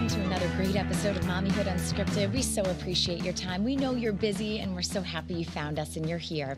welcome to another great episode of Mommyhood Unscripted. We so appreciate your time. We know you're busy, and we're so happy you found us and you're here.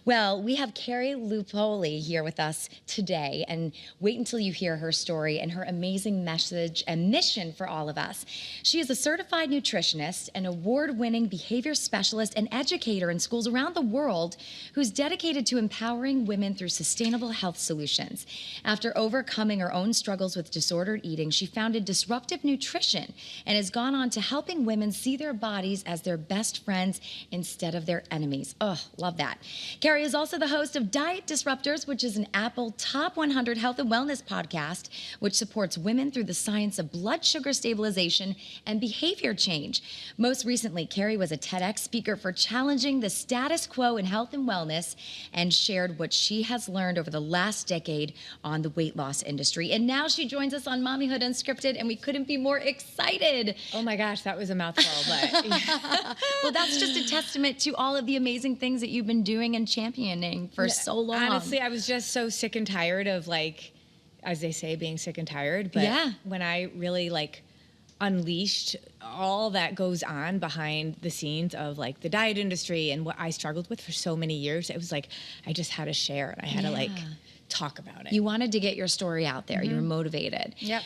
Well, we have Carrie Lupoli here with us today, and wait until you hear her story and her amazing message and mission for all of us. She is a certified nutritionist, an award-winning behavior specialist, and educator in schools around the world who's dedicated to empowering women through sustainable health solutions. After overcoming her own struggles with disordered eating, she founded Disruptive Nutrition and has gone on to helping women see their bodies as their best friends instead of their enemies. Oh, love that. Carrie is also the host of Diet Disruptors, which is an Apple Top 100 Health and Wellness podcast, which supports women through the science of blood sugar stabilization and behavior change. Most recently, Carrie was a TedX speaker for challenging the status quo in health and wellness and shared what she has learned over the last decade on the weight loss industry. And now she joins us on Mommyhood Unscripted, and we couldn't be more excited. Oh my gosh, that was a mouthful, but well, that's just a testament to all of the amazing things that you've been doing and championing for so long. Honestly, I was just so sick and tired of, like, as they say, being sick and tired. But yeah, when I really unleashed all that goes on behind the scenes of the diet industry and what I struggled with for so many years, it was like I just had to share it. I had to talk about it. You wanted to get your story out there. You were motivated. Yep.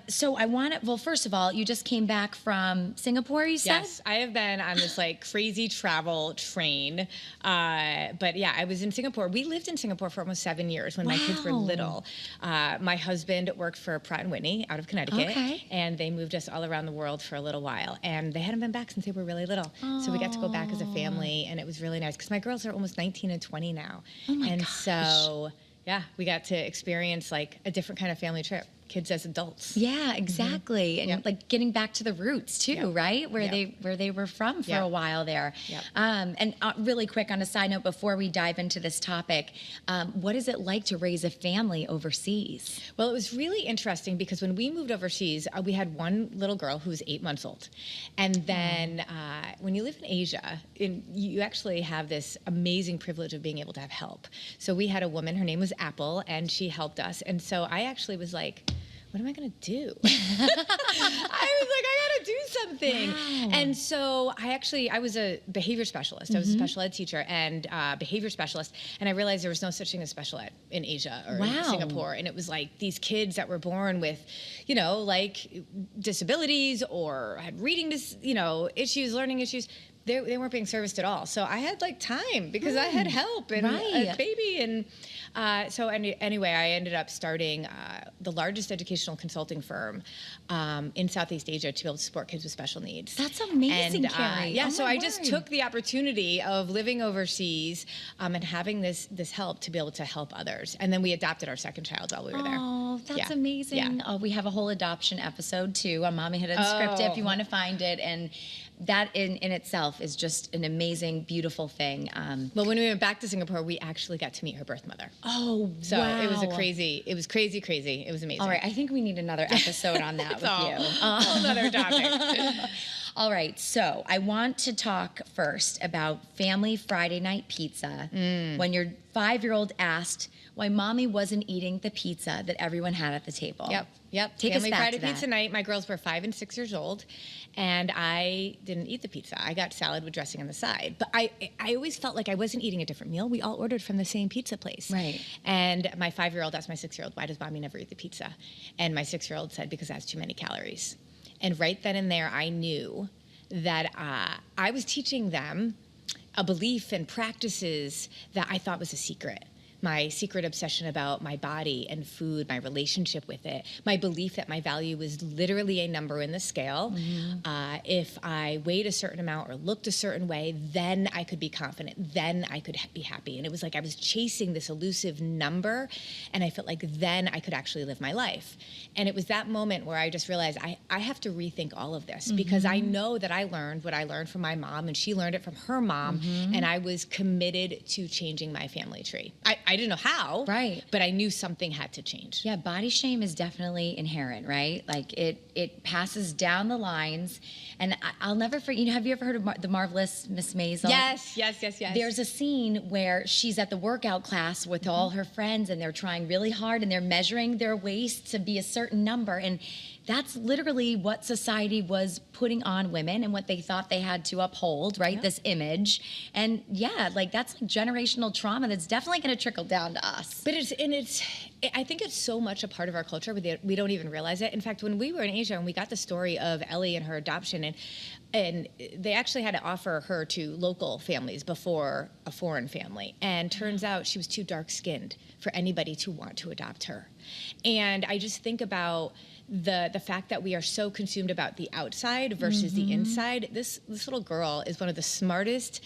So I want to, well, first of all, you just came back from Singapore, you said? Yes, I have been on this crazy travel train. But yeah, I was in Singapore. We lived in Singapore for almost 7 years when my kids were little. My husband worked for Pratt & Whitney out of Connecticut. And they moved us all around the world for a little while. And they hadn't been back since they were really little. So we got to go back as a family, and it was really nice because my girls are almost 19 and 20 now. Oh my gosh. So yeah, we got to experience a different kind of family trip. Kids as adults. Yeah, exactly. And getting back to the roots too, right? Where they were from for a while there. And really quick on a side note before we dive into this topic, what is it like to raise a family overseas? Well, it was really interesting because when we moved overseas, we had one little girl who was 8 months old. And then when you live in Asia, you actually have this amazing privilege of being able to have help. So we had a woman, her name was Apple, and she helped us. And so I actually was like, what am I going to do? I was like, I got to do something. Wow. And so I was a behavior specialist. I was a special ed teacher and behavior specialist. And I realized there was no such thing as special ed in Asia or in Singapore. And it was these kids that were born with, disabilities or had reading, issues, learning issues. They weren't being serviced at all. So I had time because I had help and a baby. And anyway, I ended up starting the largest educational consulting firm in Southeast Asia to be able to support kids with special needs. That's amazing, Carrie. I just took the opportunity of living overseas and having this help to be able to help others. And then we adopted our second child while we were there. Oh, that's amazing. Yeah. We have a whole adoption episode too on Mommyhood Unscripted if you want to find it. And that in itself is just an amazing, beautiful thing. Well, when we went back to Singapore, we actually got to meet her birth mother. Oh, so it was crazy. It was crazy. It was amazing. All right, I think we need another episode on that with you. Whole other topic. All right, so I want to talk first about family Friday night pizza. When your 5-year-old asked why mommy wasn't eating the pizza that everyone had at the table. Yep. Take Family us back Friday to that. pizza night. My girls were 5 and 6 years old, and I didn't eat the pizza. I got salad with dressing on the side. But I always felt like I wasn't eating a different meal. We all ordered from the same pizza place. Right. And my 5-year-old asked my 6-year-old, why does mommy never eat the pizza? And my 6-year-old said, because it has too many calories. And right then and there, I knew that I was teaching them a belief and practices that I thought was a secret. My secret obsession about my body and food, my relationship with it, my belief that my value was literally a number in the scale. If I weighed a certain amount or looked a certain way, then I could be confident, then I could be happy. And it was like I was chasing this elusive number, and I felt like then I could actually live my life. And it was that moment where I just realized I have to rethink all of this because I know that I learned what I learned from my mom, and she learned it from her mom, and I was committed to changing my family tree. I I didn't know how. Right. But I knew something had to change. Yeah, body shame is definitely inherent, right? Like it passes down the lines. And I'll never forget, you know, have you ever heard of The Marvelous Miss Maisel? Yes. There's a scene where she's at the workout class with all her friends, and they're trying really hard, and they're measuring their waist to be a certain number. And that's literally what society was putting on women and what they thought they had to uphold, right? Yep. This image. And yeah, like that's like generational trauma that's definitely going to trickle down to us. But I think it's so much a part of our culture, but we don't even realize it. In fact, when we were in Asia and we got the story of Ellie and her adoption, and they actually had to offer her to local families before a foreign family. And turns out she was too dark-skinned for anybody to want to adopt her. And I just think about the fact that we are so consumed about the outside versus the inside. This little girl is one of the smartest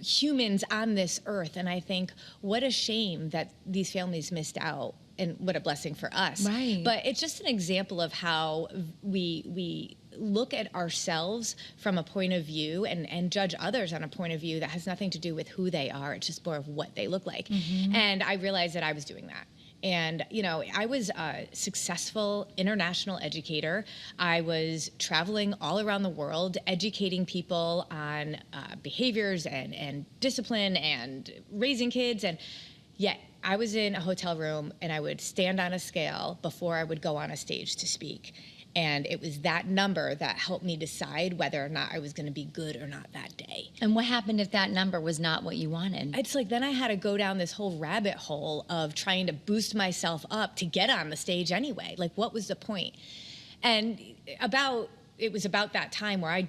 humans on this earth, and I think what a shame that these families missed out, and what a blessing for us. Right. But it's just an example of how we look at ourselves from a point of view and judge others on a point of view that has nothing to do with who they are. It's just more of what they look like. And I realized that I was doing that. And, you know, I was a successful international educator. I was traveling all around the world, educating people on behaviors and discipline and raising kids. And yet I was in a hotel room and I would stand on a scale before I would go on a stage to speak. And it was that number that helped me decide whether or not I was going to be good or not that day. And what happened if that number was not what you wanted? It's like then I had to go down this whole rabbit hole of trying to boost myself up to get on the stage anyway. Like, what was the point? And it was about that time where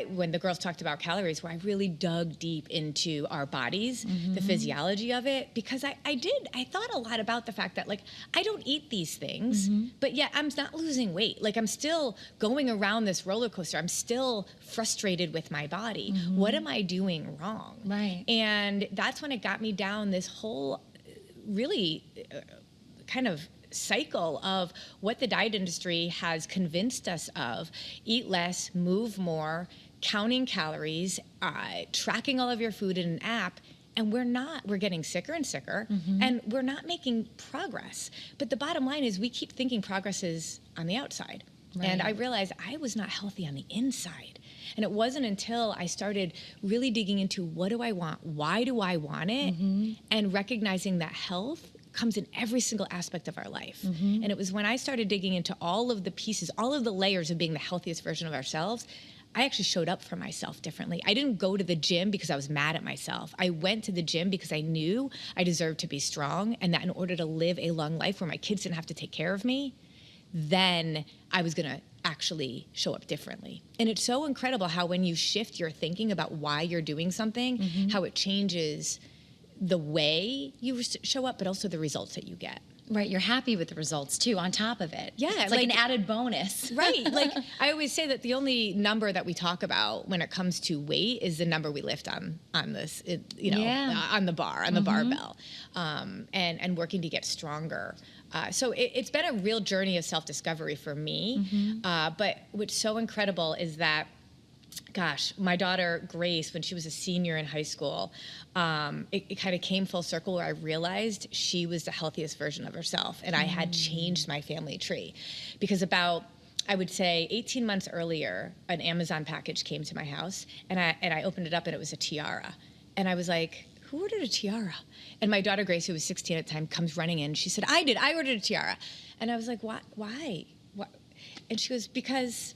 when the girls talked about calories, where I really dug deep into our bodies, the physiology of it, because I thought a lot about the fact that, like, I don't eat these things, but yet I'm not losing weight. Like, I'm still going around this roller coaster. I'm still frustrated with my body. What am I doing wrong? Right. And that's when it got me down this whole really kind of cycle of what the diet industry has convinced us of: eat less, move more, counting calories, tracking all of your food in an app. And we're getting sicker and sicker, and we're not making progress. But the bottom line is we keep thinking progress is on the outside. Right. And I realized I was not healthy on the inside. And it wasn't until I started really digging into what do I want, why do I want it, and recognizing that health comes in every single aspect of our life. And it was when I started digging into all of the pieces, all of the layers of being the healthiest version of ourselves, I actually showed up for myself differently. I didn't go to the gym because I was mad at myself. I went to the gym because I knew I deserved to be strong, and that in order to live a long life where my kids didn't have to take care of me, then I was gonna actually show up differently. And it's so incredible how when you shift your thinking about why you're doing something, how it changes the way you show up, but also the results that you get. Right, you're happy with the results too, on top of it. Yeah, it's like an added bonus. Right, like I always say that the only number that we talk about when it comes to weight is the number we lift on this, on the bar, on the barbell, and working to get stronger. So it's been a real journey of self-discovery for me. But what's so incredible is that, gosh, my daughter Grace, when she was a senior in high school, it kind of came full circle where I realized she was the healthiest version of herself, and I had changed my family tree. Because about, I would say, 18 months earlier, an Amazon package came to my house, and I opened it up, and it was a tiara. And I was like, who ordered a tiara? And my daughter Grace, who was 16 at the time, comes running in. She said, I ordered a tiara. And I was like, why? What? And she goes, because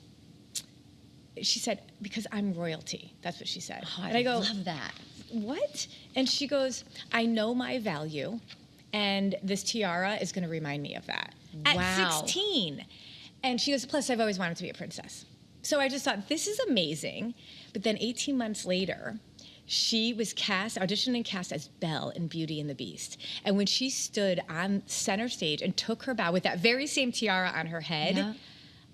I'm royalty. That's what she said. Oh, and I go, love that. What? And she goes, I know my value, and this tiara is going to remind me of that. Wow. At 16. And she goes, plus I've always wanted to be a princess. So I just thought, this is amazing. But then 18 months later, she was auditioned and cast as Belle in Beauty and the Beast. And when she stood on center stage and took her bow with that very same tiara on her head,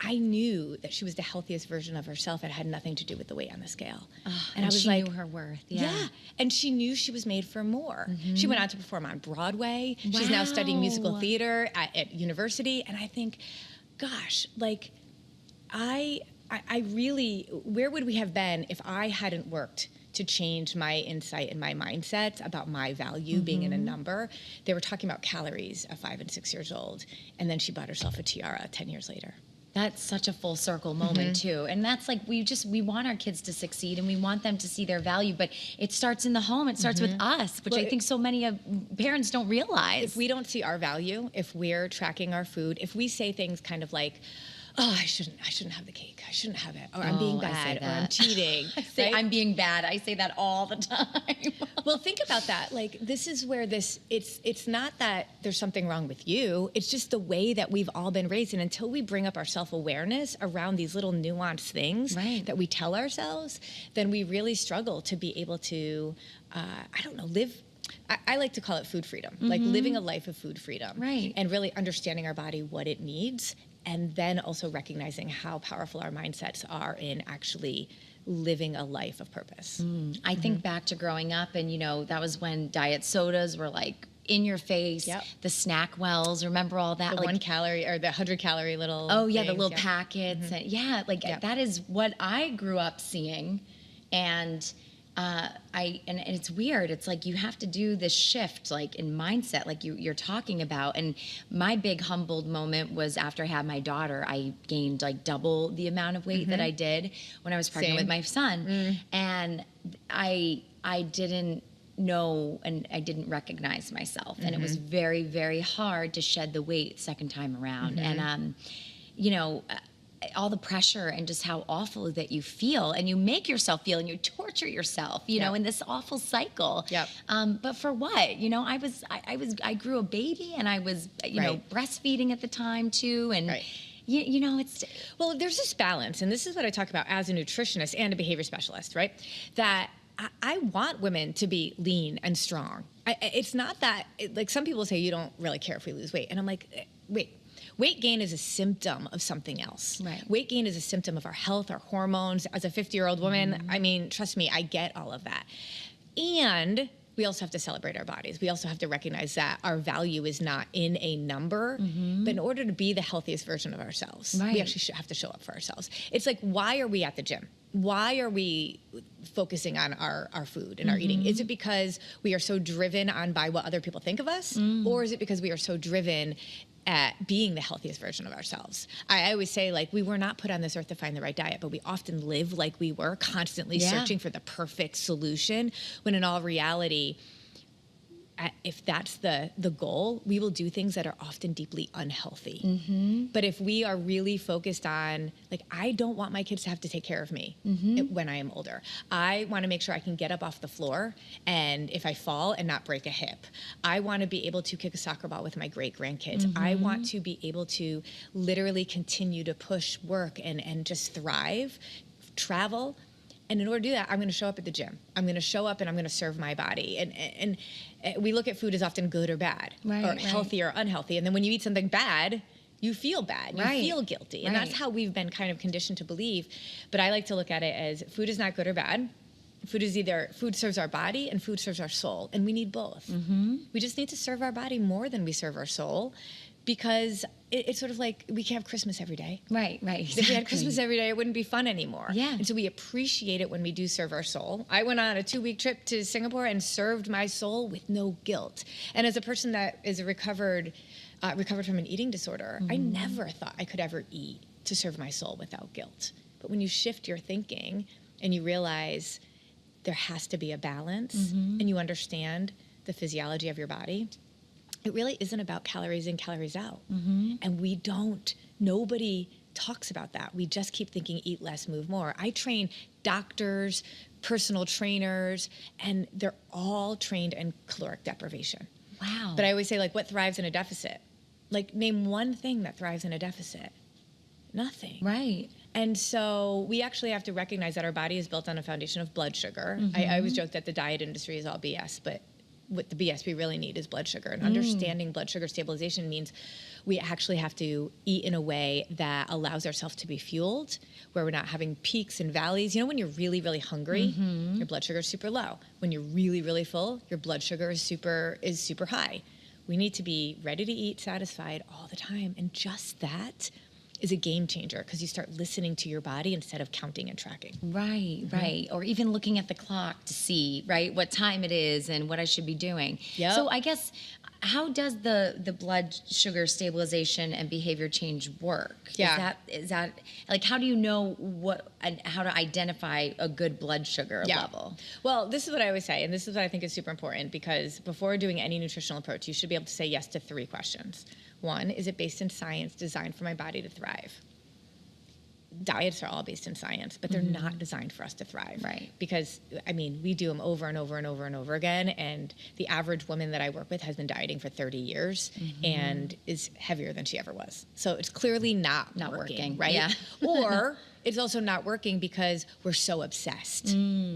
I knew that she was the healthiest version of herself. It had nothing to do with the weight on the scale. And I was like, she knew her worth. Yeah. And she knew she was made for more. She went on to perform on Broadway. Wow. She's now studying musical theater at university. And I think, gosh, like, I really, where would we have been if I hadn't worked to change my insight and my mindset about my value being in a number. They were talking about calories at 5 and 6 years old, and then she bought herself a tiara 10 years later. That's such a full circle moment too. And that's like, we want our kids to succeed and we want them to see their value, but it starts in the home. It starts with us, which I think so many parents don't realize. If we don't see our value, if we're tracking our food, if we say things kind of like, oh, I shouldn't have the cake. I shouldn't have it. Or I'm being bad. Or I'm cheating. Right? I'm being bad. I say that all the time. Well, think about that. Like, this is where it's not that there's something wrong with you. It's just the way that we've all been raised. And until we bring up our self-awareness around these little nuanced things that we tell ourselves, then we really struggle to be able to, live. I like to call it food freedom, like living a life of food freedom. Right. And really understanding our body, what it needs, and then also recognizing how powerful our mindsets are in actually living a life of purpose. I think back to growing up, and that was when diet sodas were like in your face. The snack wells, remember all that? The like, 1 calorie or the 100-calorie little the things, little packets. And that is what I grew up seeing. And and it's weird. It's like you have to do this shift, like in mindset, like you're talking about. And my big humbled moment was after I had my daughter. I gained like double the amount of weight that I did when I was pregnant with my son, and I didn't know and I didn't recognize myself, and it was very, very hard to shed the weight second time around, and all the pressure and just how awful that you feel, and you make yourself feel, and you torture yourself, in this awful cycle. But for what? I grew a baby, and I was, breastfeeding at the time too, and it's well, there's this balance, and this is what I talk about as a nutritionist and a behavior specialist, right? That I want women to be lean and strong. It's not that, like some people say, you don't really care if we lose weight, and I'm like, wait. Weight gain is a symptom of something else. Right. Weight gain is a symptom of our health, our hormones. As a 50-year-old woman, I mean, trust me, I get all of that. And we also have to celebrate our bodies. We also have to recognize that our value is not in a number, but in order to be the healthiest version of ourselves, we actually have to show up for ourselves. It's like, why are we at the gym? Why are we focusing on our food and our eating? Is it because we are so driven by what other people think of us? Or is it because we are so driven at being the healthiest version of ourselves? I always say, like, we were not put on this earth to find the right diet, but we often live like we were, constantly searching for the perfect solution, when in all reality, if that's the goal, we will do things that are often deeply unhealthy. But if we are really focused on, like, I don't want my kids to have to take care of me when I am older. I want to make sure I can get up off the floor, and if I fall, and not break a hip. I want to be able to kick a soccer ball with my great-grandkids. I want to be able to literally continue to push, work, and just thrive, travel. And in order to do that, I'm going to show up at the gym. I'm going to show up, and I'm going to serve my body. And we look at food as often good or bad, or healthy or unhealthy. And then when you eat something bad, you feel bad. You feel guilty. And that's how we've been kind of conditioned to believe. But I like to look at it as food is not good or bad. Food serves our body and food serves our soul. And we need both. We just need to serve our body more than we serve our soul, because it's sort of like we can't have Christmas every day. Right, exactly. If we had Christmas every day, it wouldn't be fun anymore. And so we appreciate it when we do serve our soul. I went on a 2-week trip to Singapore and served my soul with no guilt. And as a person that is recovered from an eating disorder, I never thought I could ever eat to serve my soul without guilt. But when you shift your thinking and you realize there has to be a balance, and you understand the physiology of your body, it really isn't about calories in, calories out. And nobody talks about that. We just keep thinking eat less, move more. I train doctors, personal trainers, and they're all trained in caloric deprivation. Wow. But I always say, like, what thrives in a deficit? Like, name one thing that thrives in a deficit. Nothing. Right. And so we actually have to recognize that our body is built on a foundation of blood sugar. I always joke that the diet industry is all BS, but what the BS we really need is blood sugar. And understanding blood sugar stabilization means we actually have to eat in a way that allows ourselves to be fueled, where we're not having peaks and valleys. When you're really, really hungry, your blood sugar is super low. When you're really, really full, your blood sugar is super high. We need to be ready to eat, satisfied all the time. And just that is a game changer because you start listening to your body instead of counting and tracking. Right, right. Or even looking at the clock to see, right, what time it is and what I should be doing. Yep. So I guess, how does the blood sugar stabilization and behavior change work? Yeah. Is that like, how do you know what and how to identify a good blood sugar level? Well, this is what I always say, and this is what I think is super important, because before doing any nutritional approach, you should be able to say yes to 3 questions. 1, is it based in science, designed for my body to thrive? Diets are all based in science, but they're not designed for us to thrive. Right. Because, I mean, we do them over and over and over and over again, and the average woman that I work with has been dieting for 30 years and is heavier than she ever was. So it's clearly not working, right? Yeah. Or it's also not working because we're so obsessed,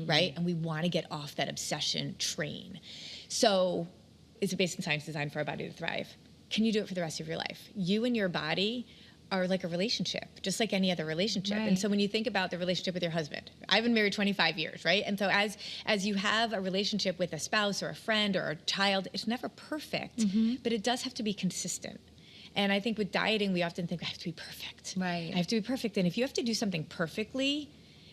right? And we want to get off that obsession train. So is it based in science, designed for our body to thrive? Can you do it for the rest of your life? You and your body are like a relationship, just like any other relationship. Right. And so when you think about the relationship with your husband, I've been married 25 years, right? And so as you have a relationship with a spouse or a friend or a child, it's never perfect, but it does have to be consistent. And I think with dieting, we often think I have to be perfect. Right. I have to be perfect. And if you have to do something perfectly,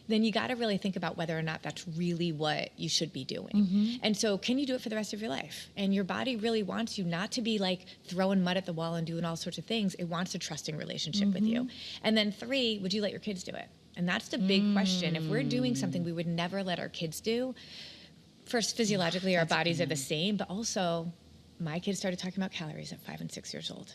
then you got to really think about whether or not that's really what you should be doing. And so can you do it for the rest of your life? And your body really wants you not to be like throwing mud at the wall and doing all sorts of things. It wants a trusting relationship with you. And then 3, would you let your kids do it? And that's the big question. If we're doing something we would never let our kids do, first, physiologically, our bodies are the same, but also my kids started talking about calories at 5 and 6 years old.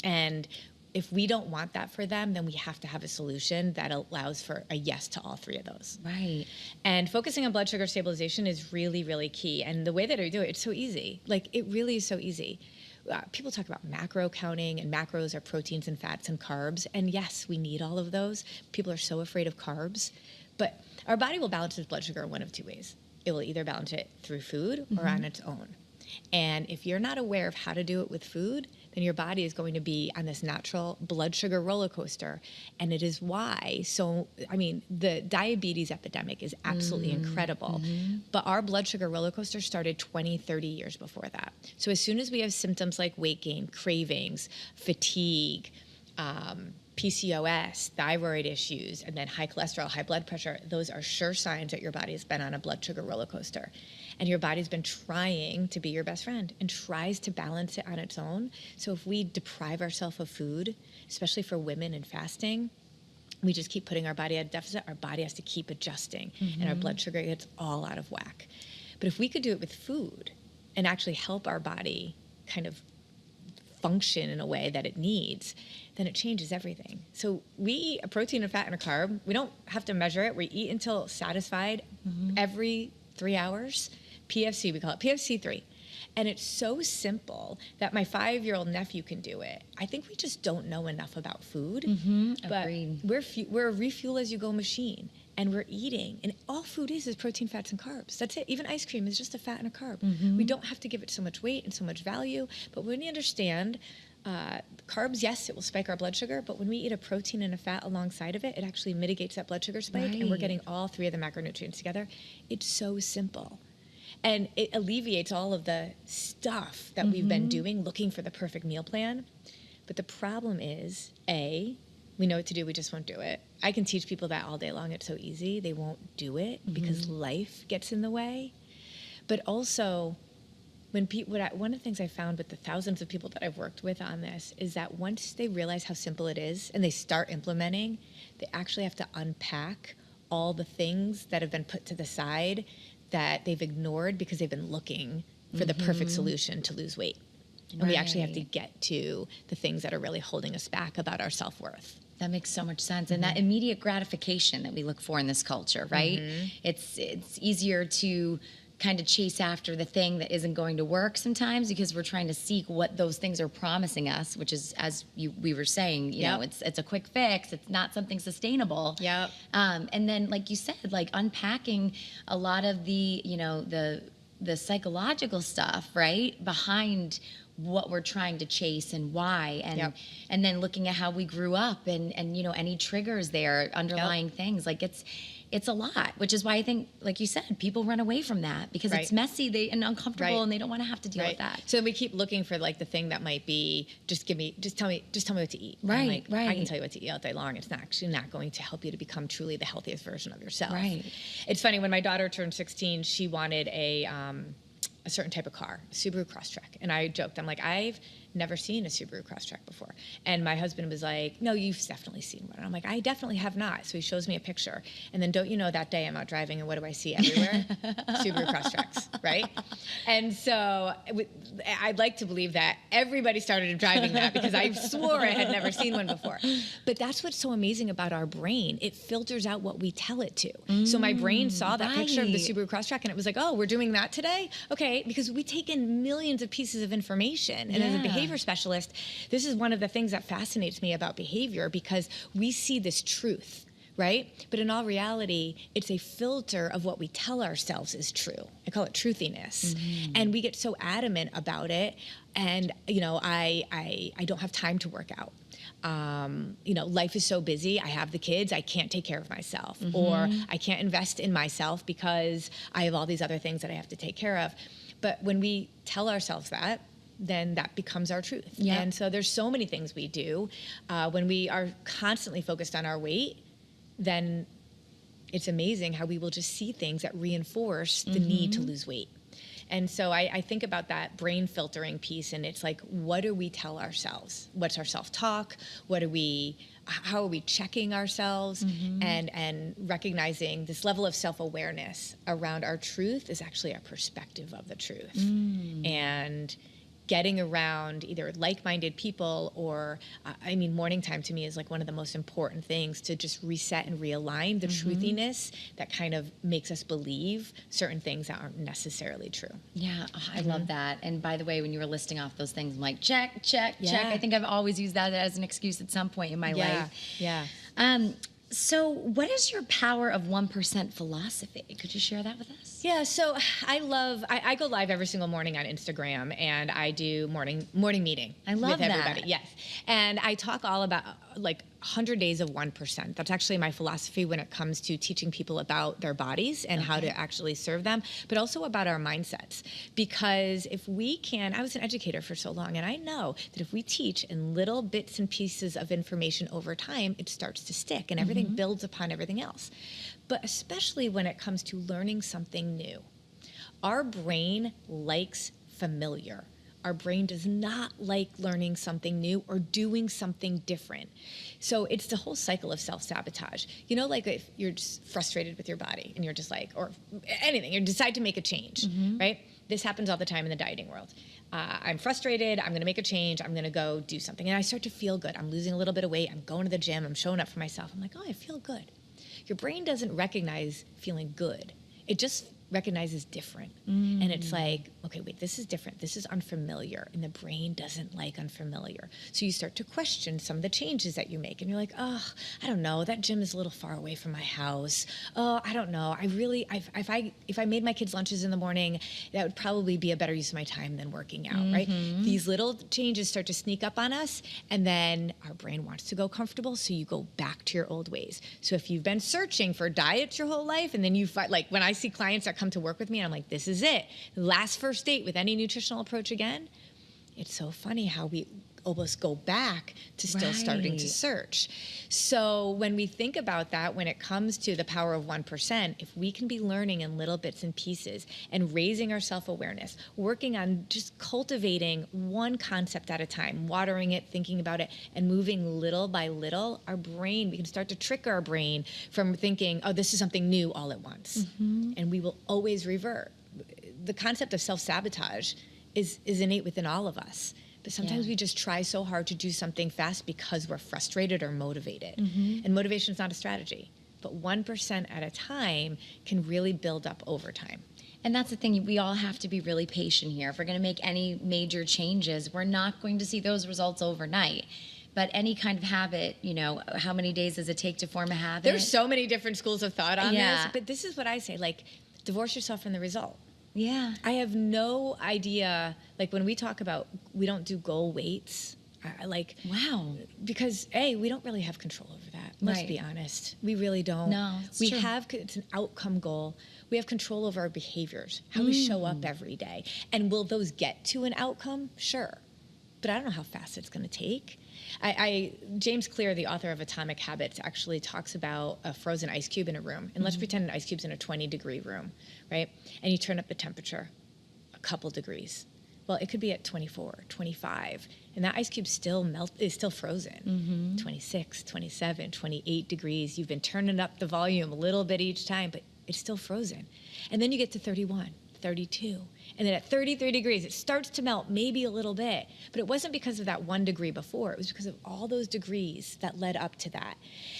And if we don't want that for them, then we have to have a solution that allows for a yes to all 3 of those. Right. And focusing on blood sugar stabilization is really, really key. And the way that I do it, it's so easy. Like, it really is so easy. People talk about macro counting, and macros are proteins and fats and carbs. And yes, we need all of those. People are so afraid of carbs. But our body will balance its blood sugar in one of 2 ways. It will either balance it through food or on its own. And if you're not aware of how to do it with food, then your body is going to be on this natural blood sugar roller coaster. And it is why, the diabetes epidemic is absolutely incredible. But our blood sugar roller coaster started 20, 30 years before that. So as soon as we have symptoms like weight gain, cravings, fatigue, PCOS, thyroid issues, and then high cholesterol, high blood pressure, those are sure signs that your body has been on a blood sugar roller coaster. And your body's been trying to be your best friend and tries to balance it on its own. So if we deprive ourselves of food, especially for women in fasting, we just keep putting our body at a deficit. Our body has to keep adjusting, and our blood sugar gets all out of whack. But if we could do it with food and actually help our body kind of function in a way that it needs, then it changes everything. So we eat a protein, a fat, and a carb. We don't have to measure it. We eat until satisfied every 3 hours. PFC, we call it PFC 3. And it's so simple that my 5-year-old nephew can do it. I think we just don't know enough about food. But Agreed. we're a refuel as you go machine. And we're eating. And all food is protein, fats, and carbs. That's it. Even ice cream is just a fat and a carb. We don't have to give it so much weight and so much value. But when you understand carbs, yes, it will spike our blood sugar. But when we eat a protein and a fat alongside of it, it actually mitigates that blood sugar spike. And we're getting all 3 of the macronutrients together. It's so simple. And it alleviates all of the stuff that we've been doing, looking for the perfect meal plan. But the problem is, A, we know what to do, we just won't do it. I can teach people that all day long. It's so easy. They won't do it because life gets in the way. But also, one of the things I found with the thousands of people that I've worked with on this is that once they realize how simple it is and they start implementing, they actually have to unpack all the things that have been put to the side that they've ignored because they've been looking for the perfect solution to lose weight. And we actually have to get to the things that are really holding us back about our self-worth. That makes so much sense. And that immediate gratification that we look for in this culture, right? It's easier to kind of chase after the thing that isn't going to work sometimes because we're trying to seek what those things are promising us, which is, as we were saying, you know, it's a quick fix. It's not something sustainable. And then, like you said, like unpacking a lot of the, you know, the psychological stuff, right, behind what we're trying to chase and why, and then looking at how we grew up and you know, any triggers there, underlying things. Like it's a lot, which is why I think, like you said, people run away from that because Right. it's messy and uncomfortable, Right. and they don't want to have to deal with that. So we keep looking for like the thing that might be just tell me what to eat. And, Right, like, I right. can tell you what to eat all day long. It's not actually not going to help you to become truly the healthiest version of yourself. Right. It's funny, when my daughter turned 16, she wanted a certain type of car, a Subaru Crosstrek, and I joked, I'm like, I've never seen a Subaru Crosstrek before. And my husband was like, no, you've definitely seen one. And I'm like, I definitely have not. So he shows me a picture. And then, don't you know, that day I'm out driving, and what do I see everywhere? Subaru Crosstreks, right? And so I'd like to believe that everybody started driving that because I swore I had never seen one before. But that's what's so amazing about our brain. It filters out what we tell it to. So my brain saw that picture of the Subaru Crosstrek, and it was like, oh, we're doing that today? Okay, because we take in millions of pieces of information. And as a behavior specialist, this is one of the things that fascinates me about behavior, because we see this truth, right? But in all reality, it's a filter of what we tell ourselves is true. I call it truthiness. And we get so adamant about it. And, you know, I don't have time to work out. You know, life is so busy. I have the kids. I can't take care of myself, or I can't invest in myself because I have all these other things that I have to take care of. But when we tell ourselves that, then that becomes our truth. Yeah. And so there's so many things we do. When we are constantly focused on our weight, then it's amazing how we will just see things that reinforce the need to lose weight. And so I think about that brain filtering piece, and it's like, what do we tell ourselves? What's our self-talk? How are we checking ourselves? And recognizing this level of self-awareness around our truth is actually our perspective of the truth. And getting around either like-minded people or, I mean, morning time to me is like one of the most important things to just reset and realign the truthiness that kind of makes us believe certain things that aren't necessarily true. Yeah, oh, I love that. And by the way, when you were listing off those things, I'm like, check, check, check. Yeah. I think I've always used that as an excuse at some point in my life. Yeah. So what is your power of 1% philosophy? Could you share that with us? Yeah, so I go live every single morning on Instagram, and I do morning meeting I love with everybody. that. Yes. And I talk all about like 100 days of 1%. That's actually my philosophy when it comes to teaching people about their bodies and how to actually serve them, but also about our mindsets. Because if we can, I was an educator for so long, and I know that if we teach in little bits and pieces of information over time, it starts to stick, and everything builds upon everything else. But especially when it comes to learning something new, our brain likes familiar. Our brain does not like learning something new or doing something different. So it's the whole cycle of self-sabotage. You know, like if you're just frustrated with your body and you're just like, or anything, you decide to make a change, right? This happens all the time in the dieting world. I'm frustrated, I'm gonna make a change, I'm gonna go do something. And I start to feel good. I'm losing a little bit of weight, I'm going to the gym, I'm showing up for myself. I'm like, oh, I feel good. Your brain doesn't recognize feeling good. It just recognizes different. And it's like, okay, wait, this is different. This is unfamiliar. And the brain doesn't like unfamiliar. So you start to question some of the changes that you make. And you're like, oh, I don't know. That gym is a little far away from my house. Oh, I don't know. If I made my kids lunches in the morning, that would probably be a better use of my time than working out, right? These little changes start to sneak up on us. And then our brain wants to go comfortable. So you go back to your old ways. So if you've been searching for diets your whole life, and then you find, like when I see clients that come to work with me, and I'm like, this is it. Last first date with any nutritional approach again. It's so funny how we almost go back to still starting to search. So when we think about that, when it comes to the power of 1%, if we can be learning in little bits and pieces and raising our self-awareness, working on just cultivating one concept at a time, watering it, thinking about it, and moving little by little, our brain, we can start to trick our brain from thinking, oh, this is something new all at once. And we will always revert. The concept of self-sabotage is innate within all of us. But sometimes we just try so hard to do something fast because we're frustrated or motivated. And motivation is not a strategy. But 1% at a time can really build up over time. And that's the thing, we all have to be really patient here. If we're going to make any major changes, we're not going to see those results overnight. But any kind of habit, you know, how many days does it take to form a habit? There's so many different schools of thought on Yeah. this. But this is what I say, like, divorce yourself from the result. Yeah. I have no idea, like when we talk about, we don't do goal weights. Wow. Because we don't really have control over that. Let's be honest. We really don't. No, it's true. It's an outcome goal. We have control over our behaviors, how we show up every day. And will those get to an outcome? Sure. But I don't know how fast it's going to take. James Clear, the author of Atomic Habits, actually talks about a frozen ice cube in a room. And let's pretend an ice cube's in a 20-degree room, right? And you turn up the temperature a couple degrees. Well, it could be at 24, 25, and that ice cube is still frozen. 26, 27, 28 degrees. You've been turning up the volume a little bit each time, but it's still frozen. And then you get to 31, 32, and then at 33 degrees, it starts to melt maybe a little bit, but it wasn't because of that 1 degree before. It was because of all those degrees that led up to that.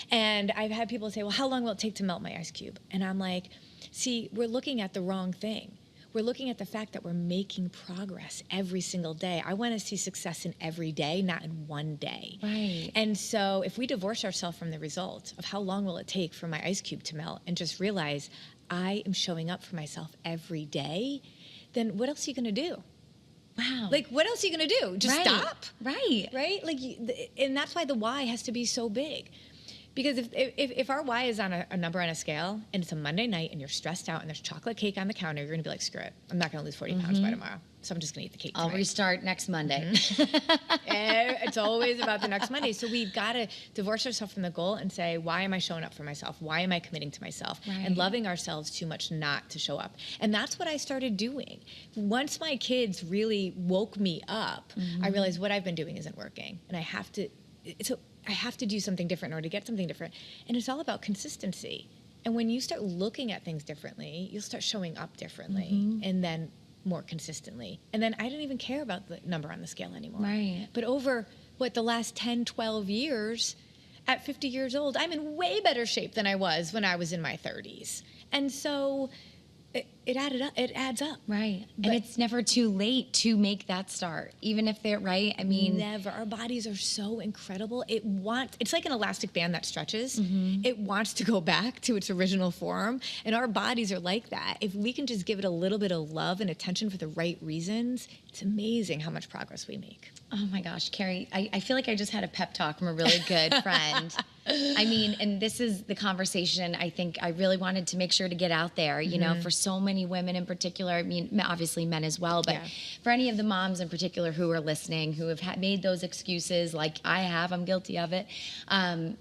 And I've had people say, well, how long will it take to melt my ice cube? And I'm like, see, we're looking at the wrong thing. We're looking at the fact that we're making progress every single day. I want to see success in every day, not in one day. Right. And so if we divorce ourselves from the result of how long will it take for my ice cube to melt and just realize I am showing up for myself every day, then what else are you going to do? Wow. Like, what else are you going to do? Just stop? Right. Right? Like, and that's why the why has to be so big. Because if our why is on a number on a scale and it's a Monday night and you're stressed out and there's chocolate cake on the counter, you're going to be like, screw it. I'm not going to lose 40 pounds by tomorrow. So I'm just going to eat the cake tonight. I'll restart next Monday. It's always about the next Monday. So we've got to divorce ourselves from the goal and say, why am I showing up for myself? Why am I committing to myself? Right. And loving ourselves too much not to show up. And that's what I started doing. Once my kids really woke me up, I realized what I've been doing isn't working. And I have to do something different in order to get something different. And it's all about consistency. And when you start looking at things differently, you'll start showing up differently and then more consistently. And then I didn't even care about the number on the scale anymore. Right. But over, the last 10, 12 years, at 50 years old, I'm in way better shape than I was when I was in my 30s. And so it adds up. Right. But and it's never too late to make that start, even if they're right. I mean, never. Our bodies are so incredible. It's like an elastic band that stretches. It wants to go back to its original form. And our bodies are like that. If we can just give it a little bit of love and attention for the right reasons, it's amazing how much progress we make. Oh my gosh, Carrie, I feel like I just had a pep talk from a really good friend. I mean, and this is the conversation I think I really wanted to make sure to get out there, you know, for so many women in particular. I mean, obviously men as well, but for any of the moms in particular who are listening, who have made those excuses like I have, I'm guilty of it.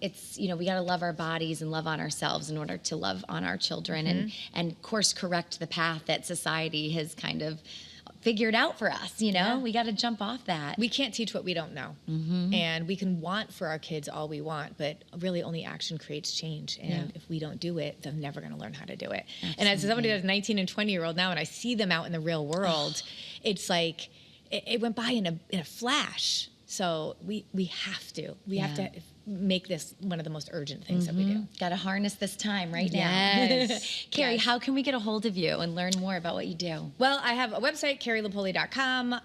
It's, you know, we got to love our bodies and love on ourselves in order to love on our children and course correct the path that society has kind of figured out for us, you know? We got to jump off that. We can't teach what we don't know. And we can want for our kids all we want, but really only action creates change. And if we don't do it, they're never going to learn how to do it. Absolutely. And as somebody that's 19 and 20-year-old now, and I see them out in the real world, it's like it went by in a flash. So we have to make this one of the most urgent things that we do. Got to harness this time right Yes. now. Carrie, how can we get a hold of you and learn more about what you do? Well, I have a website, carrielupoli.com, and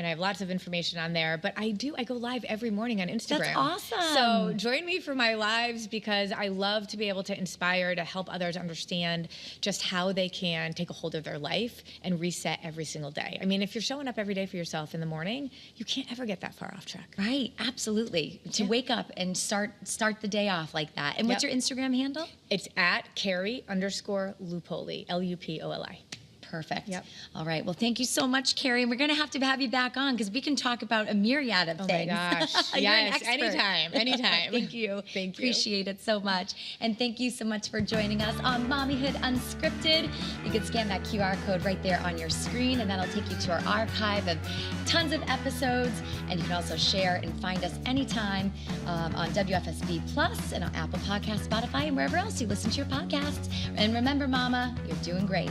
I have lots of information on there. But I go live every morning on Instagram. That's awesome. So join me for my lives because I love to be able to inspire, to help others understand just how they can take a hold of their life and reset every single day. I mean, if you're showing up every day for yourself in the morning, you can't ever get that far off track. Right, absolutely. To wake up and start the day off like that. And what's your Instagram handle? It's at Carrie_Lupoli, Lupoli. Perfect. Yep. All right. Well, thank you so much, Carrie. And we're going to have you back on because we can talk about a myriad of things. Oh my gosh. You're an Yes, expert. anytime. Thank you. Thank you. Appreciate it so much. And thank you so much for joining us on Mommyhood Unscripted. You can scan that QR code right there on your screen, and that'll take you to our archive of tons of episodes. And you can also share and find us anytime on WFSB Plus and on Apple Podcasts, Spotify, and wherever else you listen to your podcasts. And remember, Mama, you're doing great.